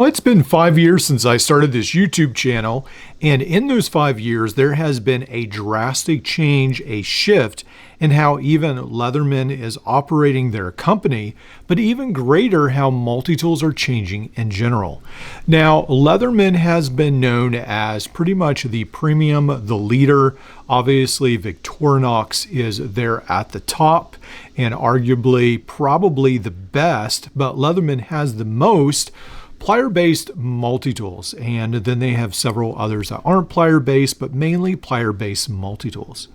Well, it's been 5 years since I started this YouTube channel, and in those 5 years, there has been a drastic change, a shift in how even Leatherman is operating their company, but even greater how multi-tools are changing in general. Now, Leatherman has been known as pretty much the premium, the leader. Obviously, Victorinox is there at the top and arguably probably the best, but Leatherman has the most plier-based multi-tools, and then they have several others that aren't plier-based, but mainly plier-based multi-tools.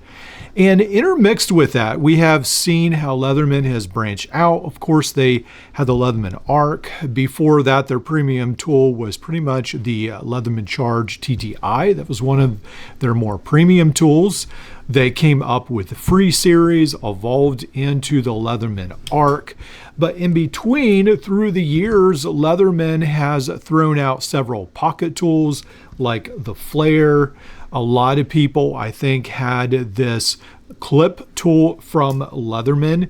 And intermixed with that, we have seen how Leatherman has branched out. Of course, they had the Leatherman Arc. Before that, their premium tool was pretty much the Leatherman Charge TTI. That was one of their more premium tools. They came up with the Free series, evolved into the Leatherman Arc. But in between, through the years, Leatherman has thrown out several pocket tools like the Flare. A lot of people, I think, had this clip tool from Leatherman.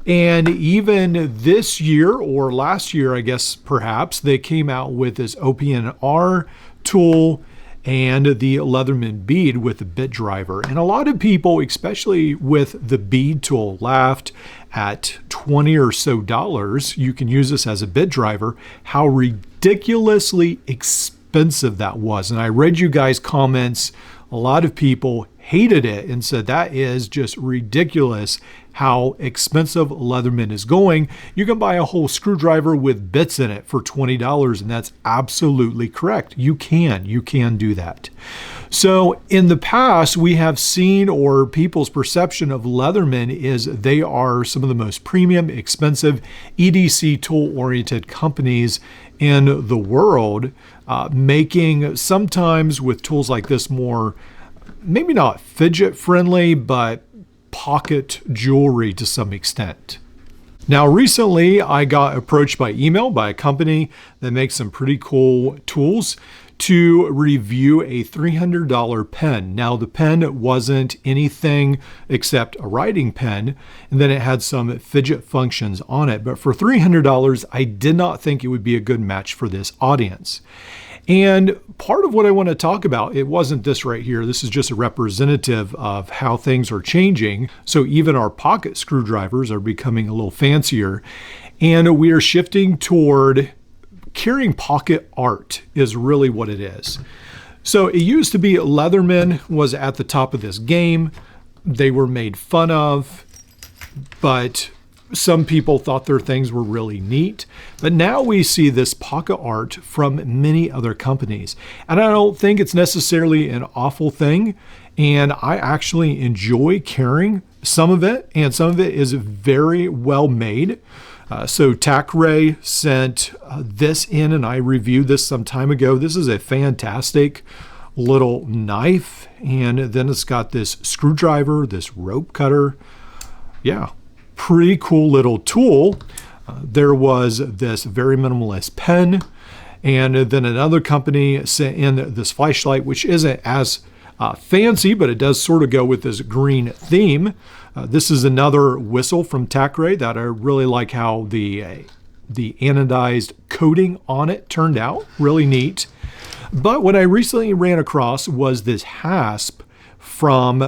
And even this year, or last year, I guess, perhaps, they came out with this OPNR tool and the Leatherman bead with the bit driver. And a lot of people, especially with the bead tool, laughed at $20 or so. You can use this as a bit driver, how ridiculously expensive that was. And I read you guys' comments. A lot of people hated it and said that is just ridiculous how expensive Leatherman is going. You can buy a whole screwdriver with bits in it for $20, and that's absolutely correct. You can do that. So in the past, we have seen, or people's perception of Leatherman is they are some of the most premium, expensive EDC tool-oriented companies in the world, making sometimes with tools like this more, maybe not fidget friendly, but pocket jewelry to some extent. Now, recently I got approached by email by a company that makes some pretty cool tools to review a $300 pen. Now, the pen wasn't anything except a writing pen, and then it had some fidget functions on it. But for $300, I did not think it would be a good match for this audience. And part of what I want to talk about, it wasn't this right here. This is just a representative of how things are changing. So even our pocket screwdrivers are becoming a little fancier. And we are shifting toward carrying pocket art is really what it is. So it used to be Leatherman was at the top of this game. They were made fun of, but some people thought their things were really neat. But now we see this pocket art from many other companies. And I don't think it's necessarily an awful thing. And I actually enjoy carrying some of it. And some of it is very well made. So Tacray sent this in, and I reviewed this some time ago. This is a fantastic little knife. And then it's got this screwdriver, this rope cutter. Yeah. Pretty cool little tool. There was this very minimalist pen, and then another company sent in this flashlight, which isn't as fancy, but it does sort of go with this green theme. This is another whistle from Tacray that I really like how the anodized coating on it turned out. Really neat. But what I recently ran across was this hasp from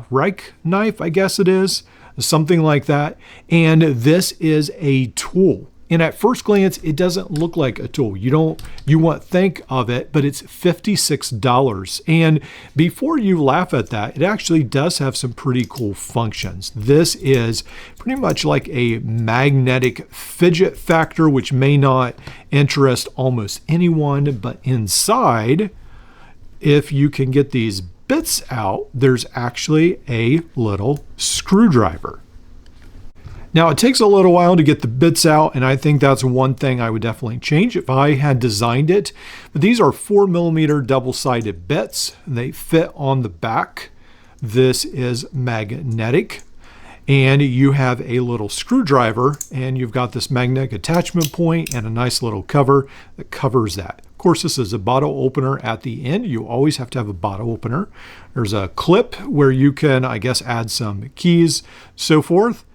Reich Knife, I guess it is. Something like that. And this is a tool. And at first glance, it doesn't look like a tool. You won't think of it, but it's $56. And before you laugh at that, it actually does have some pretty cool functions. This is pretty much like a magnetic fidget factor, which may not interest almost anyone, but inside, if you can get these bits out, there's actually a little screwdriver. Now, it takes a little while to get the bits out, and I think that's one thing I would definitely change if I had designed it. But these are 4mm double-sided bits. They fit on the back. This is magnetic. And you have a little screwdriver, and you've got this magnetic attachment point and a nice little cover that covers that. Of course, this is a bottle opener at the end. You always have to have a bottle opener. There's a clip where you can, I guess, add some keys, so forth.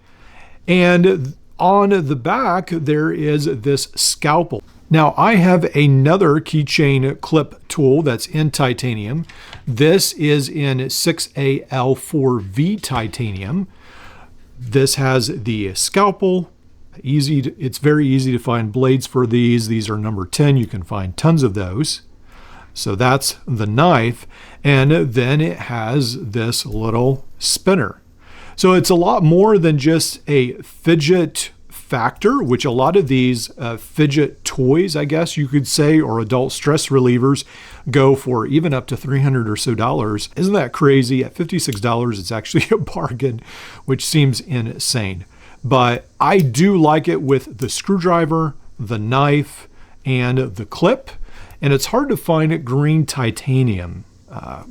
And on the back, there is this scalpel. Now I have another keychain clip tool that's in titanium. This is in 6AL4V titanium. This has the scalpel. It's very easy to find blades for these. These are number 10. You can find tons of those. So that's the knife. And then it has this little spinner. So it's a lot more than just a fidget factor, which a lot of these fidget toys, I guess you could say, or adult stress relievers go for even up to $300 or so. Isn't that crazy? At $56, it's actually a bargain, which seems insane. But I do like it with the screwdriver, the knife, and the clip. And it's hard to find green titanium,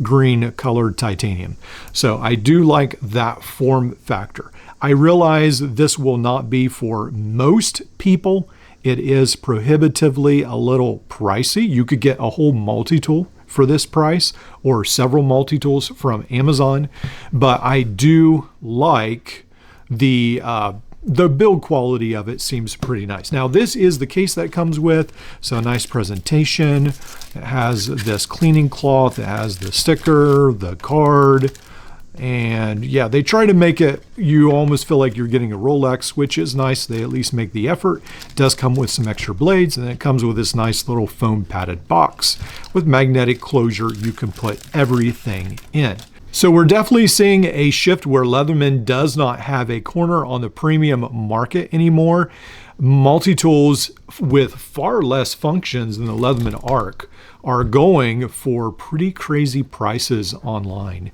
green colored titanium. So I do like that form factor. I realize this will not be for most people. It is prohibitively a little pricey. You could get a whole multi-tool for this price or several multi-tools from Amazon. But I do like the build quality of it seems pretty nice. Now this is the case that comes with, so a nice presentation. It has this cleaning cloth, it has the sticker, the card, and yeah, they try to make it, you almost feel like you're getting a Rolex, which is nice. They at least make the effort. It does come with some extra blades, and it comes with this nice little foam padded box with magnetic closure you can put everything in. So we're definitely seeing a shift where Leatherman does not have a corner on the premium market anymore. Multi-tools with far less functions than the Leatherman Arc are going for pretty crazy prices online.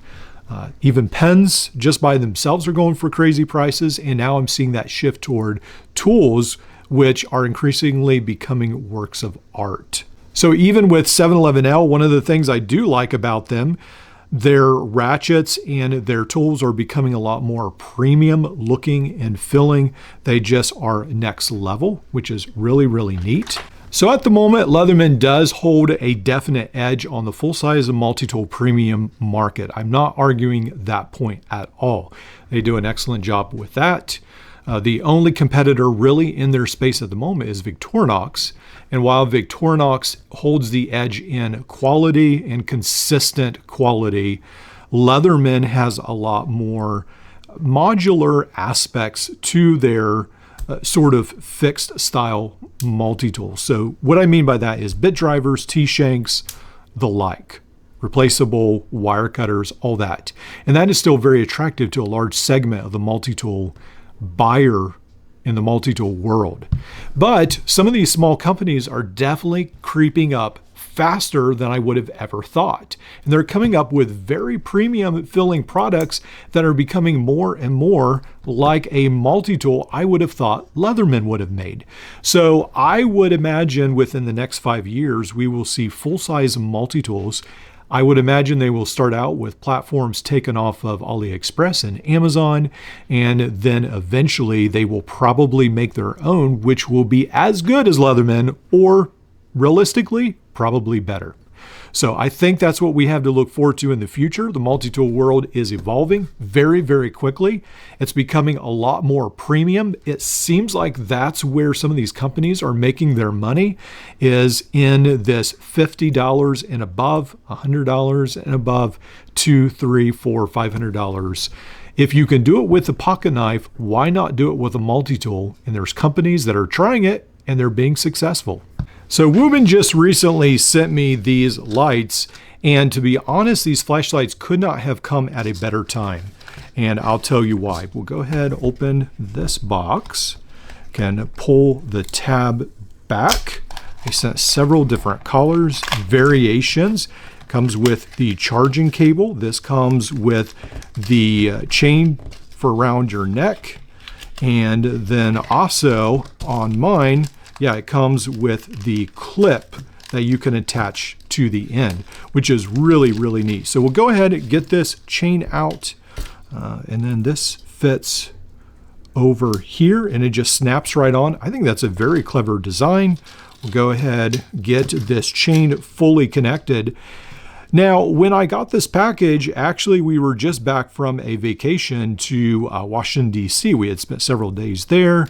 Even pens just by themselves are going for crazy prices, and now I'm seeing that shift toward tools which are increasingly becoming works of art. So even with 711L, one of the things I do like about them, their ratchets and their tools are becoming a lot more premium looking and feeling. They just are next level, which is really, really neat. So at the moment, Leatherman does hold a definite edge on the full-size multi-tool premium market. I'm not arguing that point at all. They do an excellent job with that. The only competitor really in their space at the moment is Victorinox. And while Victorinox holds the edge in quality and consistent quality, Leatherman has a lot more modular aspects to their sort of fixed style multi-tool. So what I mean by that is bit drivers, T-shanks, the like, replaceable wire cutters, all that. And that is still very attractive to a large segment of the multi-tool buyer in the multi-tool world. But some of these small companies are definitely creeping up faster than I would have ever thought. And they're coming up with very premium filling products that are becoming more and more like a multi-tool I would have thought Leatherman would have made. So I would imagine within the next 5 years, we will see full-size multi-tools. I would imagine they will start out with platforms taken off of AliExpress and Amazon, and then eventually they will probably make their own, which will be as good as Leatherman, or realistically, probably better. So I think that's what we have to look forward to in the future. The multi-tool world is evolving very, very quickly. It's becoming a lot more premium. It seems like that's where some of these companies are making their money, is in this $50 and above, $100 and above, $200, $300, $400, $500. If you can do it with a pocket knife, why not do it with a multi-tool? And there's companies that are trying it and they're being successful. So Woobin just recently sent me these lights, and to be honest, these flashlights could not have come at a better time. And I'll tell you why. We'll go ahead, open this box, can pull the tab back. They sent several different colors, variations. Comes with the charging cable. This comes with the chain for around your neck. And then also on mine, yeah, it comes with the clip that you can attach to the end, which is really, really neat. So we'll go ahead and get this chain out, and then this fits over here, and it just snaps right on. I think that's a very clever design. We'll go ahead, get this chain fully connected. Now, when I got this package, actually, we were just back from a vacation to Washington, D.C. We had spent several days there.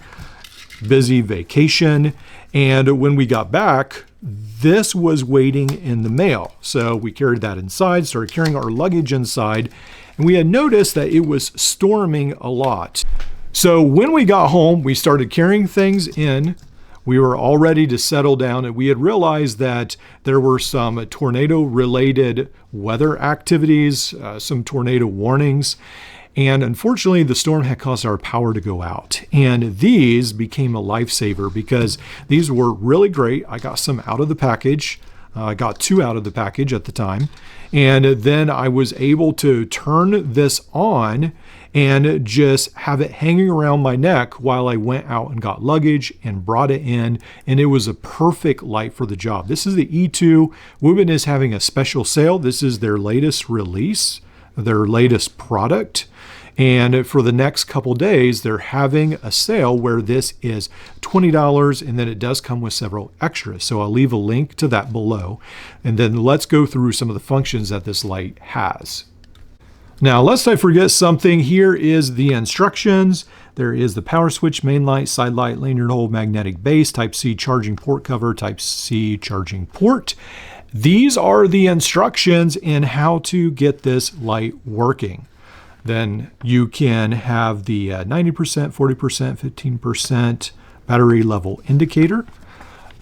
Busy vacation, And when we got back, this was waiting in the mail. So we carried that inside, started carrying our luggage inside, and we had noticed that it was storming a lot. So when we got home, we started carrying things in. We were all ready to settle down, and we had realized that there were some tornado-related weather activities, some tornado warnings, and unfortunately the storm had caused our power to go out. And these became a lifesaver because these were really great. I got some out of the package. I got 2 out of the package at the time. And then I was able to turn this on and just have it hanging around my neck while I went out and got luggage and brought it in. And it was a perfect light for the job. This is the E2. Woobin is having a special sale. This is their latest release, their latest product. And for the next couple days, they're having a sale where this is $20, and then it does come with several extras. So I'll leave a link to that below. And then let's go through some of the functions that this light has. Now, lest I forget something, here is the instructions. There is the power switch, main light, side light, lanyard hole, magnetic base, Type C charging port cover, Type C charging port. These are the instructions in how to get this light working. Then you can have the 90%, 40%, 15% battery level indicator.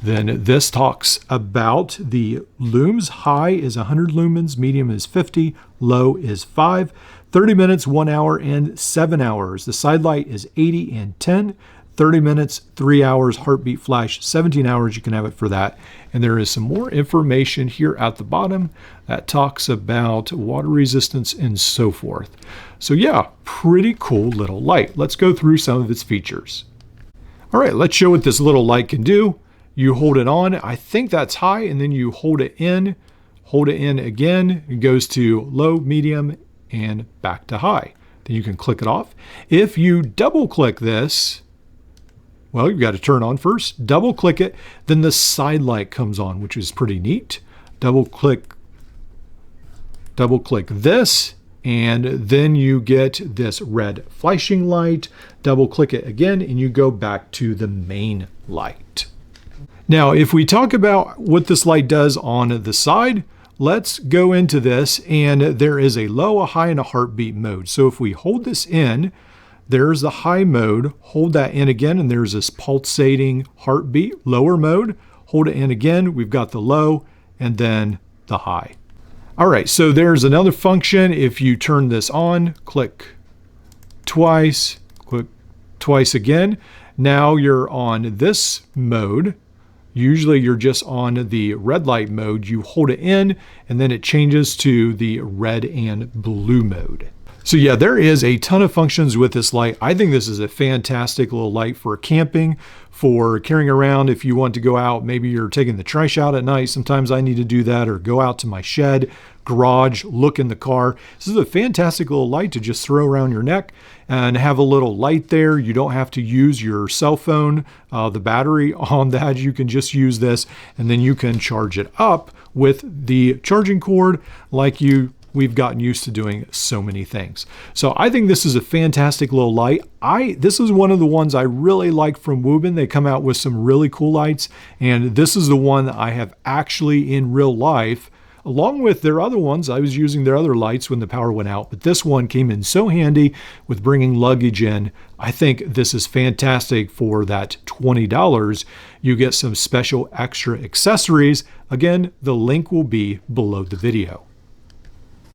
Then this talks about the looms. High is 100 lumens, medium is 50, low is 5, 30 minutes, 1 hour, and 7 hours. The side light is 80 and 10, 30 minutes, 3 hours, heartbeat flash, 17 hours. You can have it for that. And there is some more information here at the bottom that talks about water resistance and so forth. So yeah, pretty cool little light. Let's go through some of its features. All right, let's show what this little light can do. You hold it on, I think that's high, and then you hold it in again. It goes to low, medium, and back to high. Then you can click it off. If you double click this, well, you've got to turn on first, double click it, then the side light comes on, which is pretty neat. Double click this, and then you get this red flashing light. Double click it again, and you go back to the main light. Now, if we talk about what this light does on the side, let's go into this, and there is a low, a high, and a heartbeat mode. So if we hold this in, there's the high mode, hold that in again, and there's this pulsating heartbeat. Lower mode, hold it in again, we've got the low, and then the high. All right, so there's another function. If you turn this on, click twice, click twice again. Now you're on this mode. Usually you're just on the red light mode. You hold it in, and then it changes to the red and blue mode. So yeah, there is a ton of functions with this light. I think this is a fantastic little light for camping, for carrying around if you want to go out. Maybe you're taking the trash out at night. Sometimes I need to do that, or go out to my shed, garage, look in the car. This is a fantastic little light to just throw around your neck and have a little light there. You don't have to use your cell phone, the battery on that. You can just use this, and then you can charge it up with the charging cord like we've gotten used to doing so many things. So I think this is a fantastic little light. This is one of the ones I really like from Woobin. They come out with some really cool lights, and this is the one that I have actually in real life. Along with their other ones, I was using their other lights when the power went out, but this one came in so handy with bringing luggage in. I think this is fantastic for that $20. You get some special extra accessories. Again, the link will be below the video.